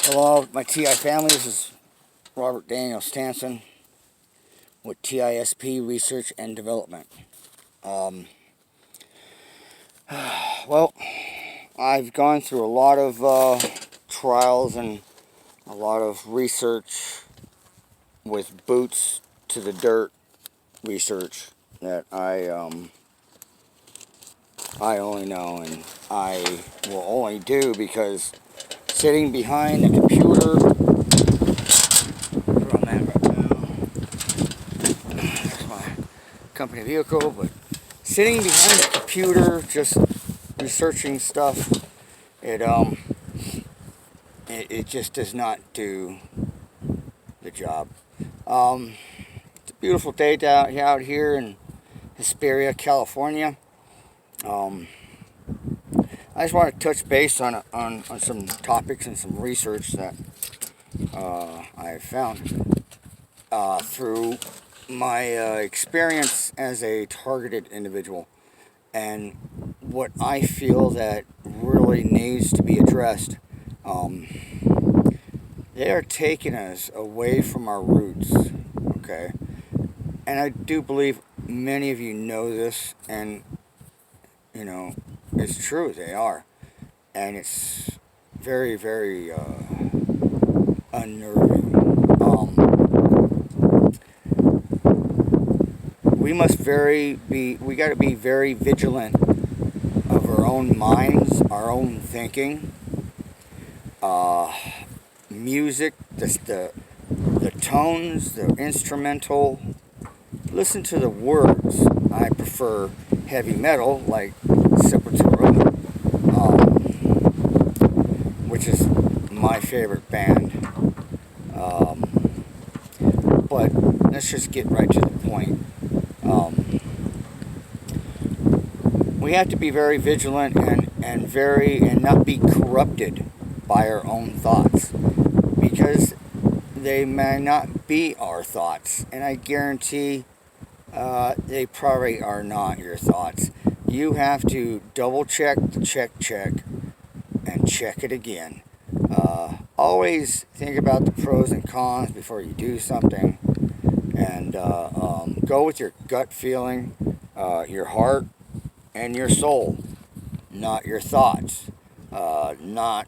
Hello, my TI family. This is Robert Daniel Stanson with TISP Research and Development. Um, well, I've gone through a lot of trials and a lot of research with boots to the dirt research that I only know and I will only do because sitting behind the computer. We're on that right now. There's my company vehicle, but sitting behind the computer just researching stuff, it just does not do the job. It's a beautiful day out here in Hesperia, California. I just want to touch base on some topics and some research that I found through my experience as a targeted individual, and what I feel that really needs to be addressed. They are taking us away from our roots, okay? And I do believe many of you know this, and it's true, they are. And it's very, very unnerving. We got to be very vigilant of our own minds, our own thinking. Music, the tones, the instrumental. Listen to the words. I prefer heavy metal like Sepultura, which is my favorite band. But let's just get right to the point. We have to be very vigilant and not be corrupted by our own thoughts, because they may not be our thoughts, and I guarantee they probably are not your thoughts. You have to double check, and check it again. Always think about the pros and cons before you do something, and go with your gut feeling, your heart, and your soul, not your thoughts, not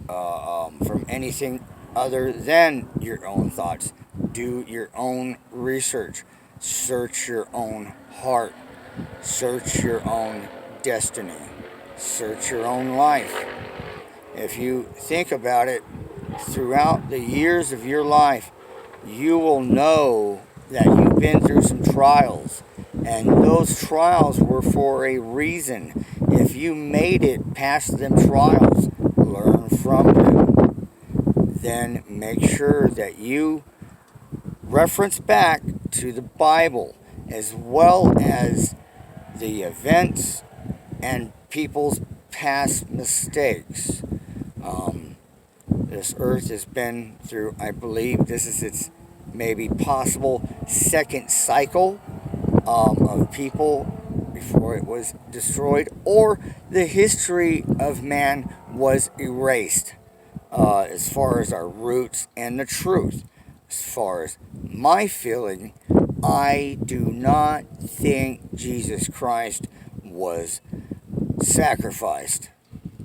from anything other than your own thoughts. Do your own research. Search your own heart. Search your own destiny. Search your own life. If you think about it, throughout the years of your life, you will know that you've been through some trials, and those trials were for a reason. If you made it past them trials, learn from them. Then make sure that you reference back to the Bible, as well as the events and people's past mistakes. This earth has been through, I believe this is its maybe possible second cycle of people before it was destroyed, or the history of man was erased, as far as our roots and the truth. As far as my feeling, I do not think Jesus Christ was sacrificed.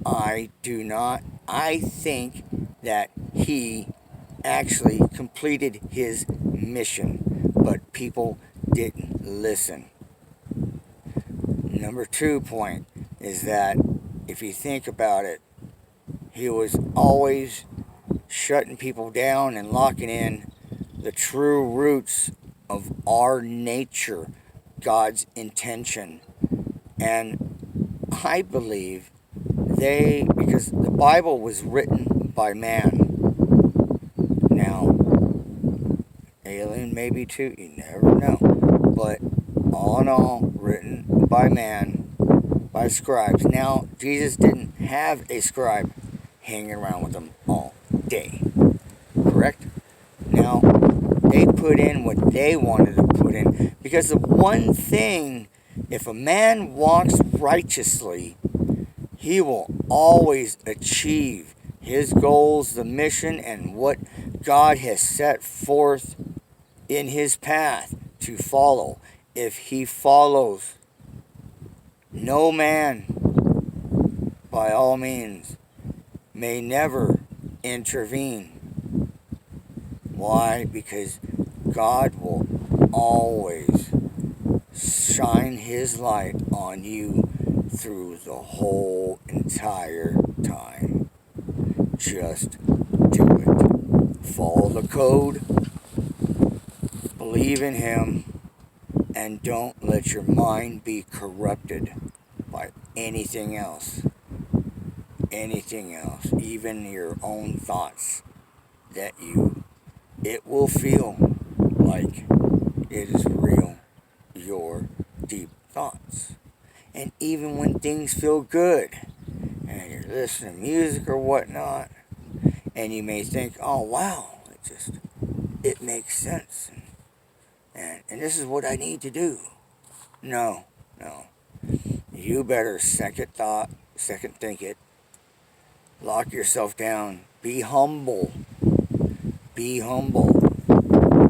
I do not. I think that he actually completed his mission, but people didn't listen. Number 2 point is that if you think about it, he was always shutting people down and locking in the true roots of our nature, God's intention. And I believe because the Bible was written by man. Now, alien maybe too, you never know. But all in all, written by man, by scribes. Now, Jesus didn't have a scribe hanging around with him all day, correct? Now, they put in what they wanted to put in, because the one thing, if a man walks righteously, he will always achieve his goals, the mission, and what God has set forth in his path to follow. If he follows, no man, by all means, may never intervene. Why? Because God will always shine his light on you through the whole entire time. Just do it. Follow the code, believe in him, and don't let your mind be corrupted by anything else. Anything else, even your own thoughts, that it will feel like it is real, your deep thoughts. And even when things feel good, and you're listening to music or whatnot, and you may think, oh wow, it makes sense, and this is what I need to do. No. You better second think it, lock yourself down, be humble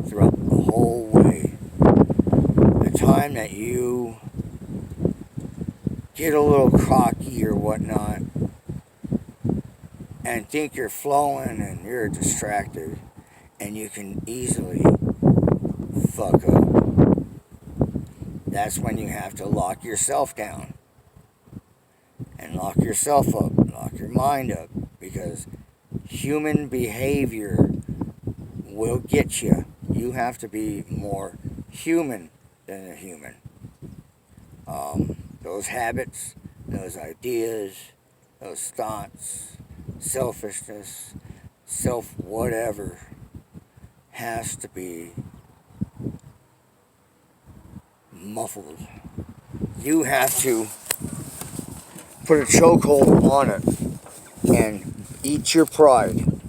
throughout the whole way. The time that you get a little cocky or whatnot, and think you're flowing and you're distracted, and you can easily fuck up. That's when you have to lock yourself down and lock yourself up, lock your mind up, because human behavior will get you. You have to be more human than a human. Those habits, those ideas, those thoughts, selfishness, self-whatever, has to be muffled. You have to put a chokehold on it and eat your pride.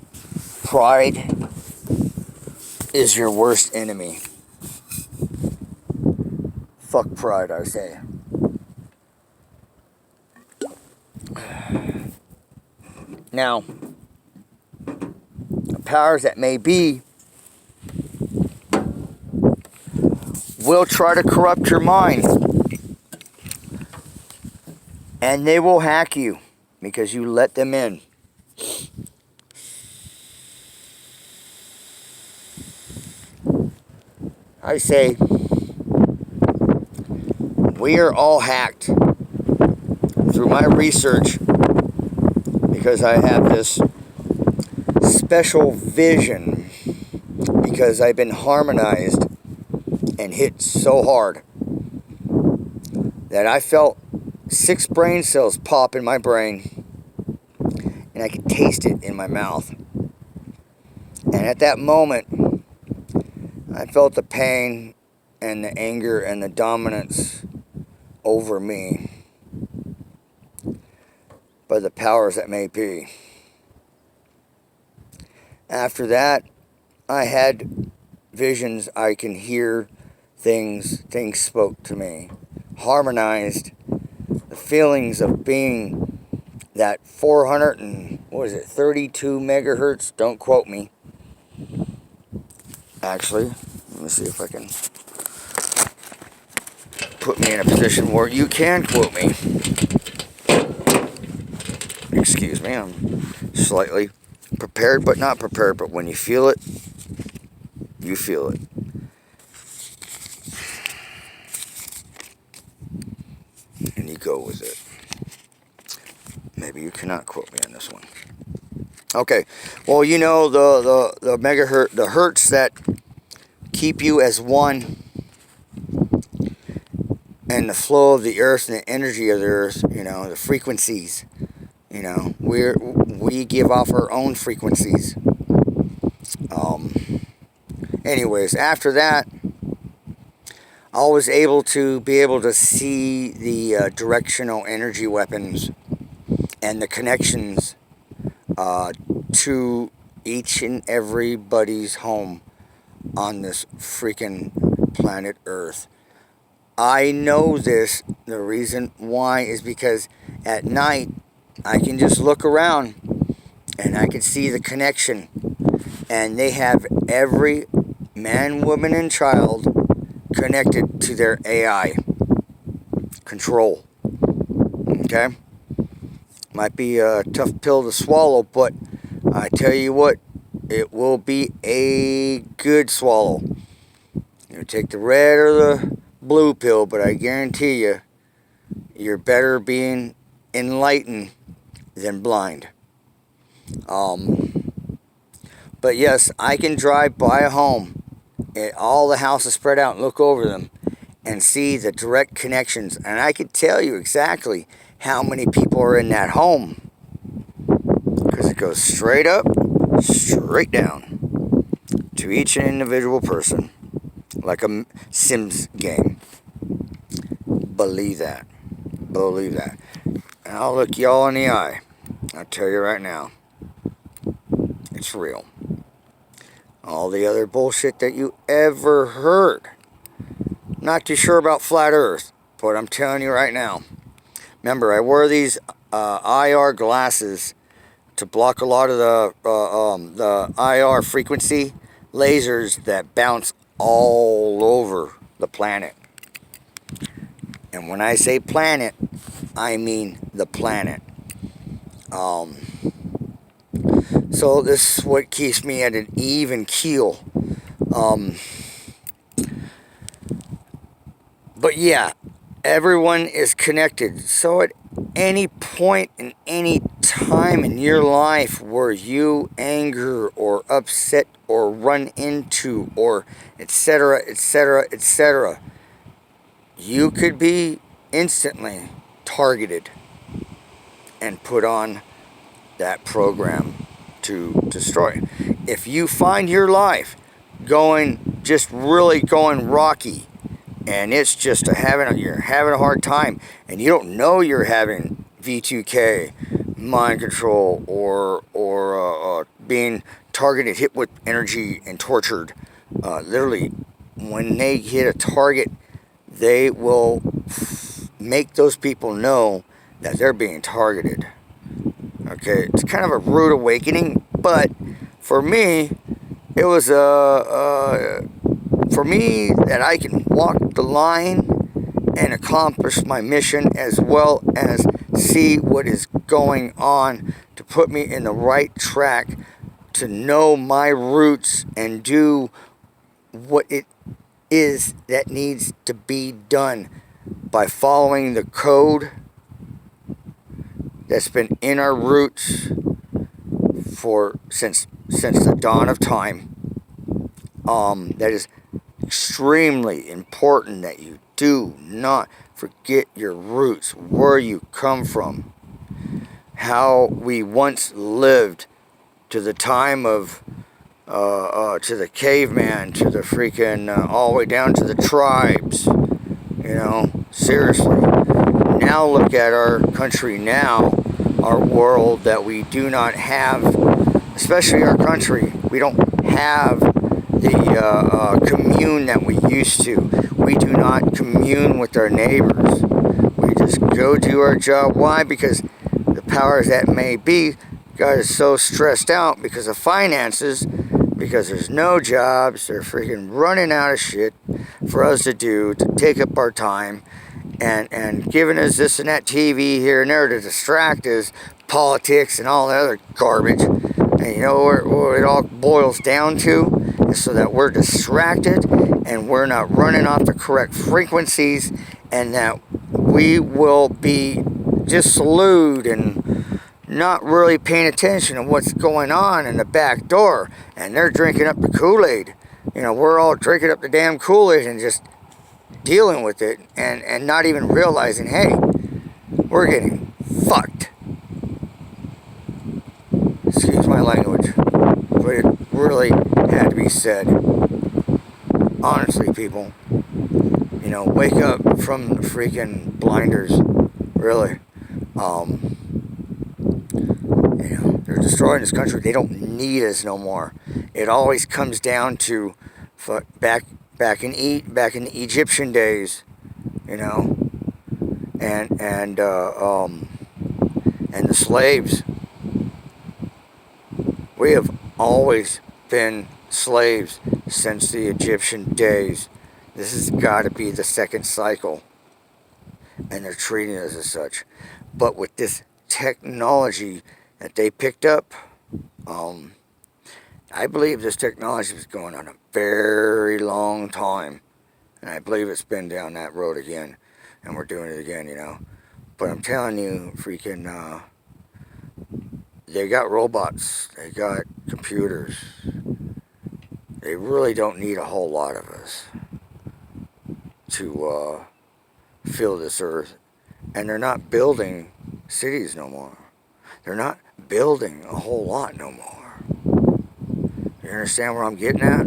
Pride is your worst enemy. Fuck pride, I say. Now, the powers that may be will try to corrupt your mind, and they will hack you because you let them in. I say, we are all hacked. Through my research, because I have this special vision, because I've been harmonized and hit so hard that I felt 6 brain cells pop in my brain, and I could taste it in my mouth. And at that moment, I felt the pain and the anger and the dominance over me by the powers that may be. After that, I had visions. I can hear things spoke to me, harmonized the feelings of being that 432 megahertz, don't quote me. Actually, let me see if I can put me in a position where you can quote me. Excuse me, I'm slightly prepared but not prepared, but when you feel it, you feel it. And you go with it. Maybe you cannot quote me on this one. Okay, well, you know the megahertz, the hertz that keep you as one, and the flow of the earth and the energy of the earth, you know, the frequencies, you know, we give off our own frequencies. Anyways, after that, I was able to see the directional energy weapons and the connections to each and everybody's home on this freaking planet Earth. I know this. The reason why is because at night I can just look around and I can see the connection. And they have every man, woman, and child connected to their AI control. Okay? Might be a tough pill to swallow, but I tell you what, it will be a good swallow. You take the red or the blue pill, but I guarantee you, you're better being enlightened than blind. But yes, I can drive by a home, all the houses spread out, and look over them and see the direct connections. And I can tell you exactly how many people are in that home, because it goes straight up, straight down to each individual person, like a Sims game. Believe that. Believe that. And I'll look y'all in the eye. I'll tell you right now, it's real. All the other bullshit that you ever heard. Not too sure about flat earth, but I'm telling you right now. Remember, I wear these IR glasses to block a lot of the IR frequency lasers that bounce all over the planet. And when I say planet, I mean the planet. So this is what keeps me at an even keel. But yeah, everyone is connected. So at any point in any time in your life where you anger or upset or run into or etc., etc., etc., you could be instantly targeted and put on that program to destroy. If you find your life just really going rocky, and it's just you're having a hard time, and you don't know you're having V2K, mind control, or being targeted, hit with energy, and tortured. Literally, when they hit a target, they will make those people know that they're being targeted. Okay, it's kind of a rude awakening, but for me, it was for me that I can walk the line and accomplish my mission, as well as see what is going on to put me in the right track, to know my roots and do what it is that needs to be done by following the code that's been in our roots since the dawn of time. That is extremely important, that you do not forget your roots, where you come from, how we once lived, to the time of to the caveman, to the freaking all the way down to the tribes. You know, seriously. Now look at our country now, our world, that we do not have, especially our country. We don't have the commune that we used to. We do not commune with our neighbors. We just go do our job. Why? Because the powers that may be got us so stressed out because of finances, because there's no jobs. They're freaking running out of shit for us to do, to take up our time, and giving us this and that TV here and there to distract us, politics and all that other garbage. And you know where it all boils down to? Is so that we're distracted and we're not running off the correct frequencies, and that we will be dissolute and not really paying attention to what's going on in the back door. And they're drinking up the Kool-Aid. You know, we're all drinking up the damn Kool-Aid and just dealing with it, and not even realizing, hey, we're getting fucked. Excuse my language, but it really had to be said. Honestly, people, you know, wake up from the freaking blinders. Really. You know, they're destroying this country. They don't need us no more. It always comes down to back in the Egyptian days, you know, and the slaves. We have always been slaves since the Egyptian days. This has got to be the second cycle, and they're treating us as such. But with this technology that they picked up, I believe this technology was going on a very long time, and I believe it's been down that road again, and we're doing it again, you know. But I'm telling you, freaking, they got robots, they got computers. They really don't need a whole lot of us to fill this earth. And they're not building cities no more. They're not building a whole lot no more. You understand where I'm getting at?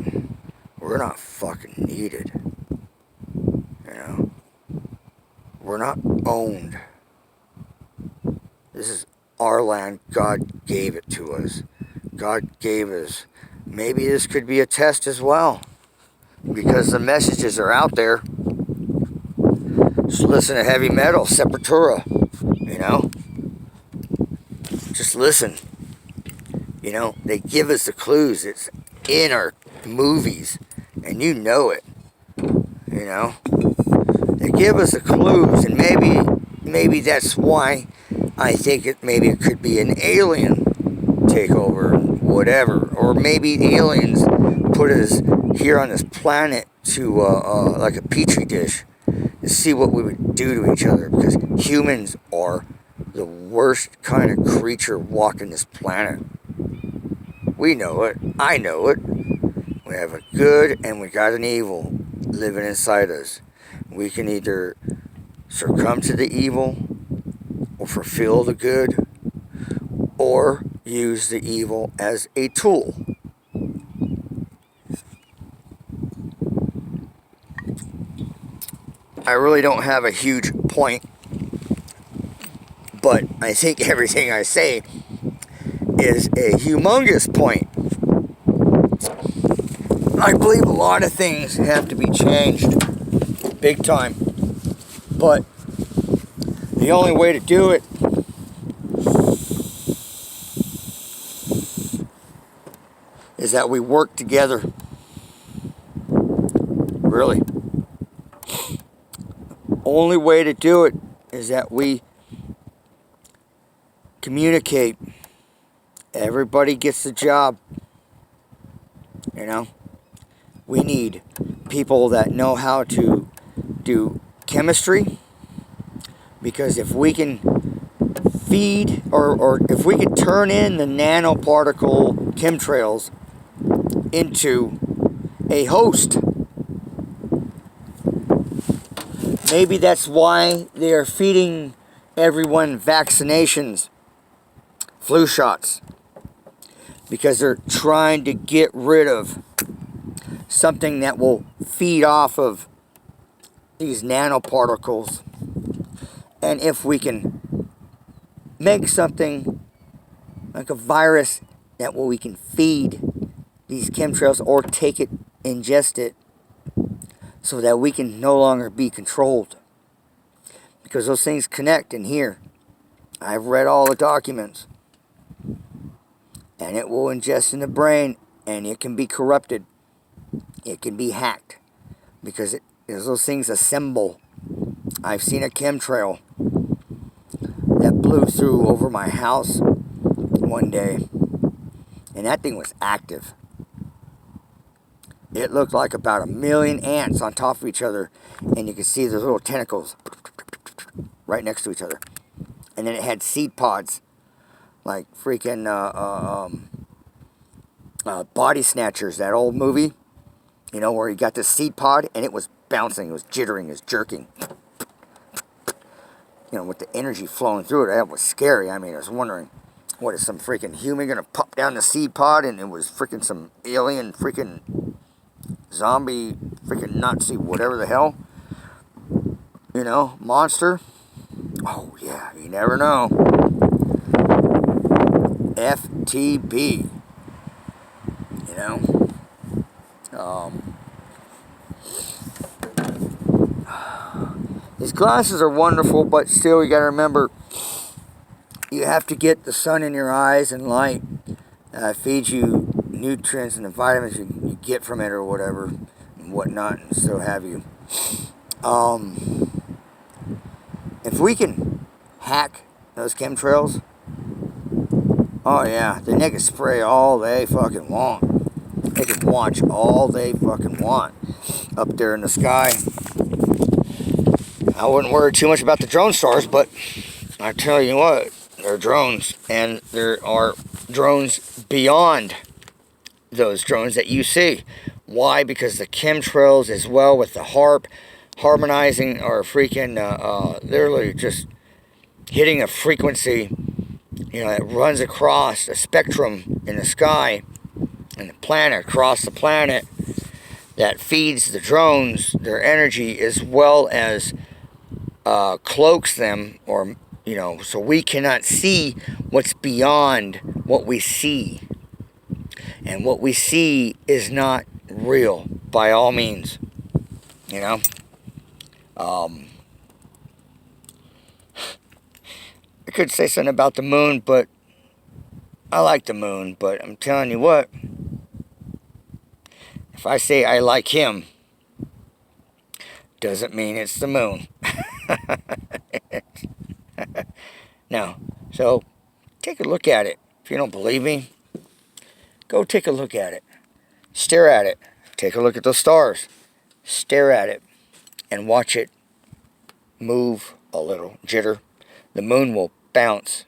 We're not fucking needed. You know? We're not owned. This is our land. God gave it to us. God gave us. Maybe this could be a test as well, because the messages are out there. Just listen to heavy metal, Sepultura, you know? Just listen. You know, they give us the clues. It's in our movies, and you know it, you know? They give us the clues, and maybe that's why I think maybe it could be an alien takeover, whatever. Or maybe aliens put us here on this planet to, like a petri dish, to see what we would do to each other. Because humans are the worst kind of creature walking this planet. We know it. I know it. We have a good and we got an evil living inside us. We can either succumb to the evil or fulfill the good, or use the evil as a tool. I really don't have a huge point, but I think everything I say is a humongous point. I believe a lot of things have to be changed, big time, but the only way to do it is that we work together. Really. Only way to do it is that we communicate. Everybody gets the job. You know? We need people that know how to do chemistry. Because if we can feed, or if we can turn in the nanoparticle chemtrails into a host, maybe that's why they are feeding everyone vaccinations, flu shots, because they're trying to get rid of something that will feed off of these nanoparticles. And if we can make something like a virus that we can feed these chemtrails, or take it, ingest it, so that we can no longer be controlled. Because those things connect in here. I've read all the documents. And it will ingest in the brain, and it can be corrupted. It can be hacked. Because those things assemble. I've seen a chemtrail that blew through over my house one day. And that thing was active. It looked like about 1 million ants on top of each other. And you could see those little tentacles right next to each other. And then it had seed pods. Like freaking Body Snatchers, that old movie. You know, where you got this seed pod and it was bouncing, it was jittering, it was jerking. You know, with the energy flowing through it, that was scary. I mean, I was wondering, what is some freaking human gonna pop down the seed pod, and it was freaking some alien freaking zombie freaking Nazi whatever the hell, you know, monster. Oh yeah, you never know. FTB, you know. These glasses are wonderful, but still you gotta remember, you have to get the sun in your eyes and light. feeds you nutrients and the vitamins you get from it or whatever and whatnot and so have you. If we can hack those chemtrails, oh yeah, then they can spray all they fucking want. They can watch all they fucking want up there in the sky. I wouldn't worry too much about the drone stars, but I tell you what, they're drones, and there are drones beyond those drones that you see. Why? Because the chemtrails as well with the HAARP harmonizing or freaking literally just hitting a frequency, you know, that runs across a spectrum in the sky and the planet, across the planet, that feeds the drones their energy as well as cloaks them, or, you know, so we cannot see what's beyond what we see. And what we see is not real by all means, you know. I could say something about the moon, but I like the moon, but I'm telling you what, if I say I like him, doesn't mean it's the moon. No. So, take a look at it. If you don't believe me, go take a look at it. Stare at it. Take a look at those stars. Stare at it. And watch it move a little. Jitter. The moon will bounce.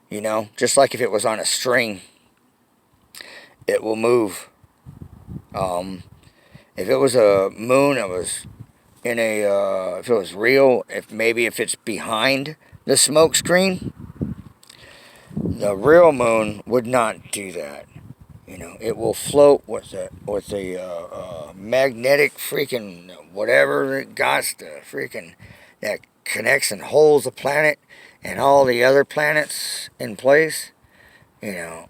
You know, just like if it was on a string, it will move. If it was a moon that was in a, if it was real, if it's behind the smoke screen, the real moon would not do that. You know, it will float with the magnetic freaking whatever it got, the freaking that connects and holds the planet and all the other planets in place. You know,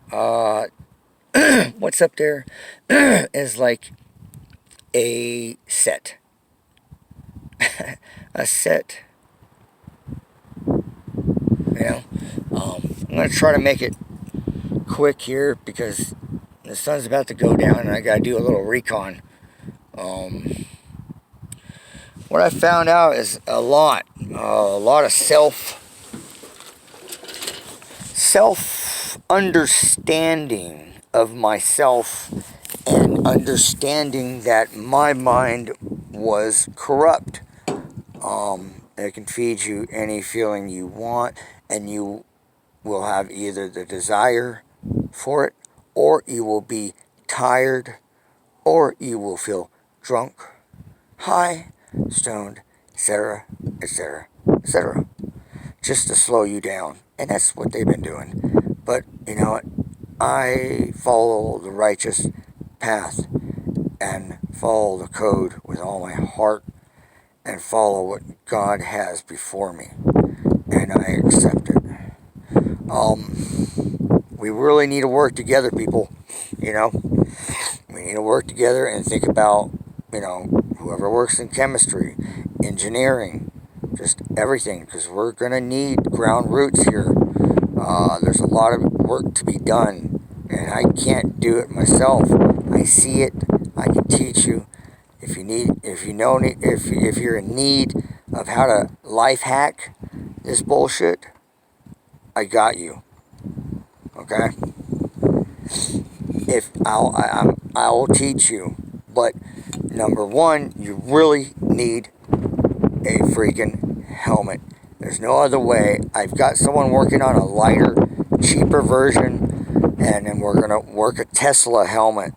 what's up there is like a set. A set. You know, I'm going to try to make it quick here because the sun's about to go down and I got to do a little recon. What I found out is a lot of self-understanding of myself and understanding that my mind was corrupt. It can feed you any feeling you want, and you will have either the desire for it, or you will be tired, or you will feel drunk, high, stoned, etc., etc., etc., just to slow you down. And that's what they've been doing. But you know what? I follow the righteous path and follow the code with all my heart and follow what God has before me, and I accept it. We really need to work together, people. You know, we need to work together and think about, you know, whoever works in chemistry, engineering, just everything, because we're going to need ground roots here. There's a lot of work to be done, and I can't do it myself. I see it. I can teach you. If you're in need of how to life hack this bullshit, I got you. Okay? I will teach you. But number one, you really need a freaking helmet. There's no other way. I've got someone working on a lighter, cheaper version, and then we're gonna work a Tesla helmet.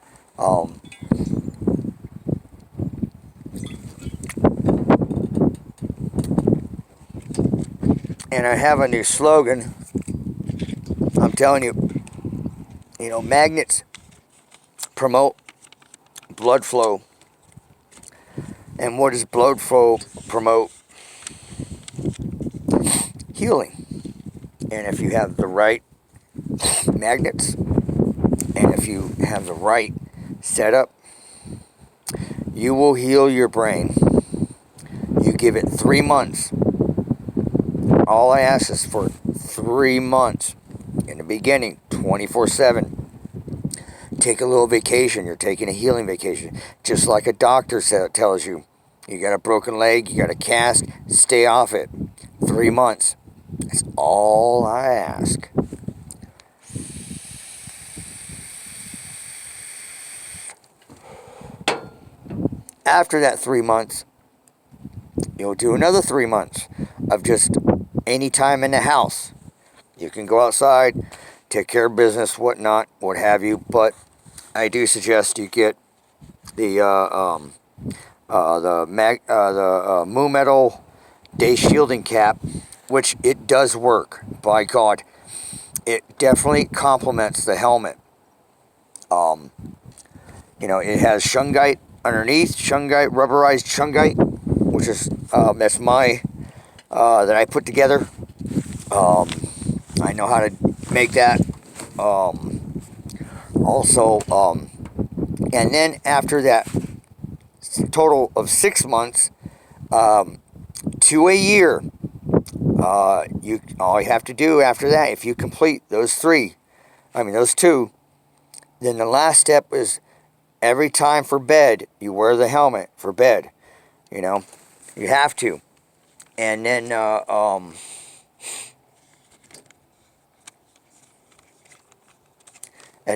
And I have a new slogan. I'm telling you, you know, magnets promote blood flow. And what does blood flow promote? Healing. And if you have the right magnets, and if you have the right setup, you will heal your brain. You give it 3 months. All I ask is for 3 months. in the beginning, 24/7. Take a little vacation. You're taking a healing vacation. Just like a doctor tells you. You got a broken leg, you got a cast, stay off it. 3 months. That's all I ask. After that 3 months, you'll do another 3 months of just any time in the house. You can go outside, take care of business, whatnot, what have you, but I do suggest you get the Moon Metal Day Shielding Cap, which it does work. By God, it definitely complements the helmet. It has shungite underneath, rubberized shungite, which is that's my that I put together. I know how to make that. And then after that total of 6 months to a year, all you have to do after that, if you complete those two, then the last step is every time for bed, you wear the helmet for bed. You have to. And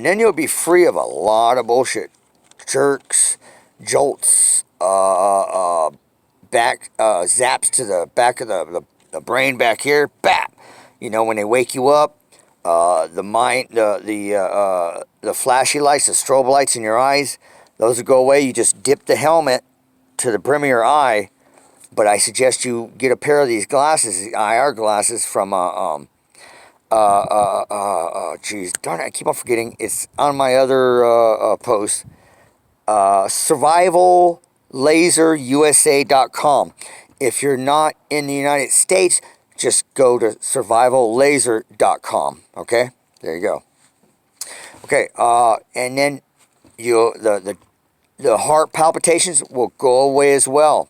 then you'll be free of a lot of bullshit. Jerks, jolts, back zaps to the back of the brain back here. Bap! When they wake you up, the flashy lights, the strobe lights in your eyes, those will go away. You just dip the helmet to the brim of your eye. But I suggest you get a pair of these glasses, the IR glasses from geez, darn it, I keep on forgetting. It's on my other post. SurvivalLaserUSA.com. If you're not in the United States, just go to SurvivalLaser.com. Okay, there you go. Okay, and then the heart palpitations will go away as well.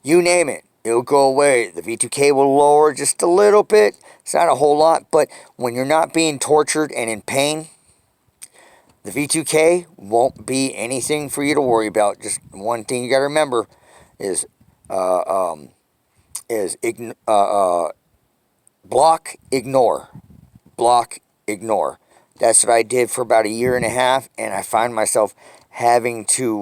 You name it, it'll go away. The V2K will lower just a little bit. It's not a whole lot, but when you're not being tortured and in pain, the V2K won't be anything for you to worry about. Just one thing you got to remember is block, ignore. Block, ignore. That's what I did for about 1.5 years, and I find myself having to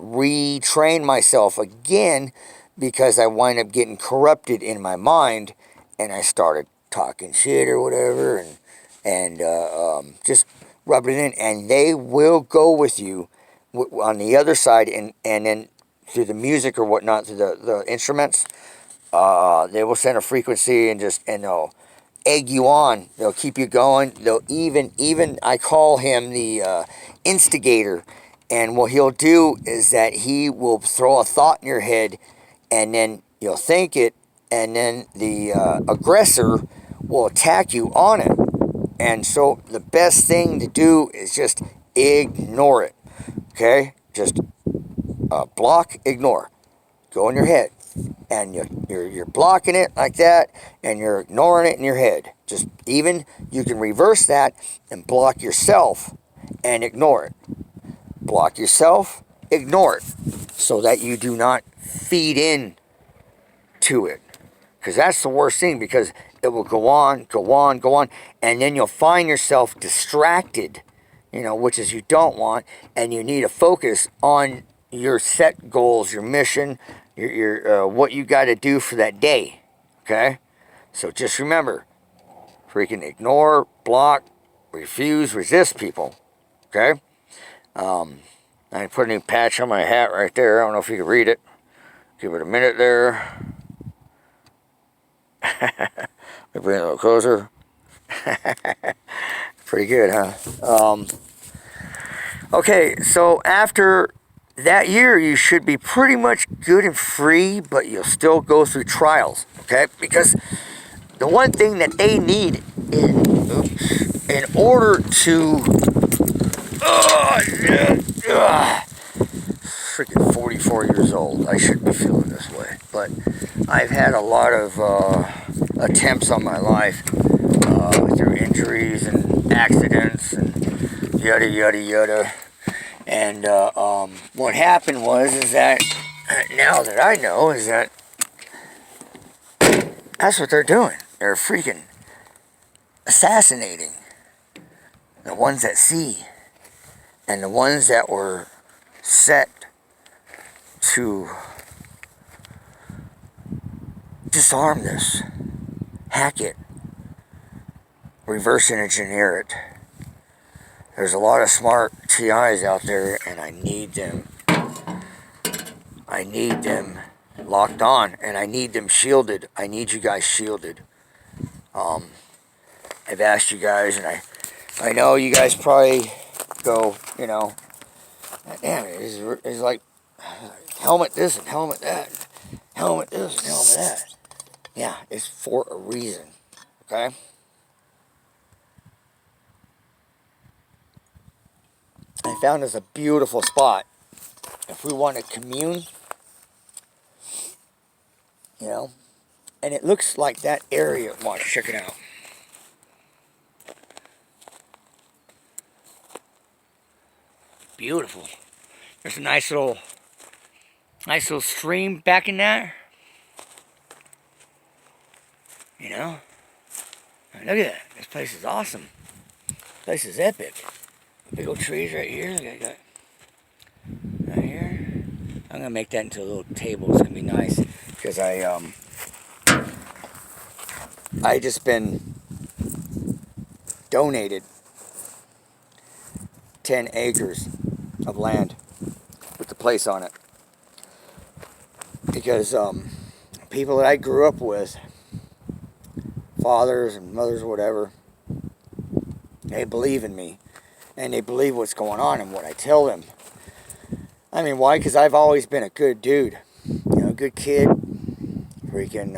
retrain myself again because I wind up getting corrupted in my mind, and I started talking shit or whatever, and just rub it in, and they will go with you on the other side, and then through the music or whatnot, through the instruments, they will send a frequency and they'll egg you on. They'll keep you going. They'll even I call him the instigator. And what he'll do is that he will throw a thought in your head, and then you'll think it, and then the aggressor will attack you on it. And so the best thing to do is just ignore it. Okay? Just block, ignore. Go in your head. And you're blocking it like that, and you're ignoring it in your head. Just you can reverse that and block yourself and ignore it. Block yourself, ignore it, so that you do not feed in to it. Because that's the worst thing, because it will go on, and then you'll find yourself distracted, which is you don't want, and you need to focus on your set goals, your mission, your what you got to do for that day, okay? So just remember, freaking ignore, block, refuse, resist people, okay? I put a new patch on my hat right there. I don't know if you can read it. Give it a minute there. Let me bring it a little closer. Pretty good, huh? Okay, so after that year, you should be pretty much good and free, but you'll still go through trials, okay? Because the one thing that they need in order to freaking 44 years old. I shouldn't be feeling this way, but I've had a lot of attempts on my life through injuries and accidents and yada yada yada. And what happened was is that now that I know is that that's what they're doing. They're freaking assassinating the ones that see, and the ones that were set to disarm this, hack it, reverse engineer it. There's a lot of smart TIs out there, and I need them. I need them locked on, and I need them shielded. I need you guys shielded. I've asked you guys, and I know you guys probably go, you know, damn it, it's like helmet this and helmet that, helmet this and helmet that. Yeah, it's for a reason, okay? I found this a beautiful spot. If we want to commune, you know, and it looks like that area. Watch, check it out. Beautiful. There's a nice little stream back in there. You know, look at that. This place is awesome. This place is epic. Big old trees right here. Look at that. Right here. I'm gonna make that into a little table. It's gonna be nice because I just been donated 10 acres of land with the place on it because people that I grew up with, fathers and mothers or whatever, they believe in me and they believe what's going on and what I tell them. I mean, why? Because I've always been a good dude, you know, a good kid. Freaking,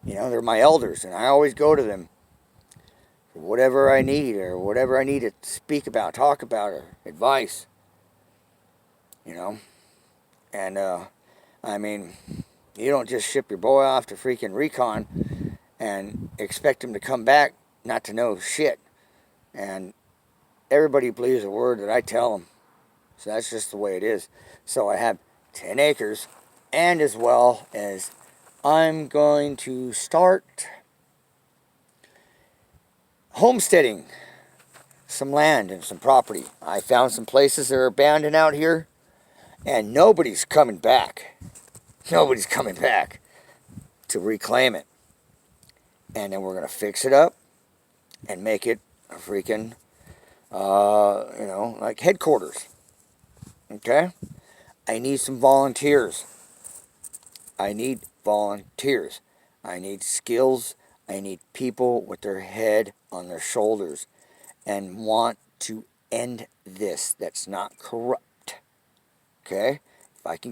you know, they're my elders, and I always go to them for whatever I need or whatever I need to speak about, talk about, or advice. You know, and I mean, you don't just ship your boy off to freaking recon and expect him to come back not to know shit. And everybody believes a word that I tell them. So that's just the way it is. So I have 10 acres, and as well as I'm going to start homesteading some land and some property. I found some places that are abandoned out here, and nobody's coming back. Nobody's coming back to reclaim it. And then we're going to fix it up and make it a freaking, you know, like headquarters. Okay? I need some volunteers. I need volunteers. I need skills. I need people with their head on their shoulders and want to end this that's not corrupt. Okay? If I can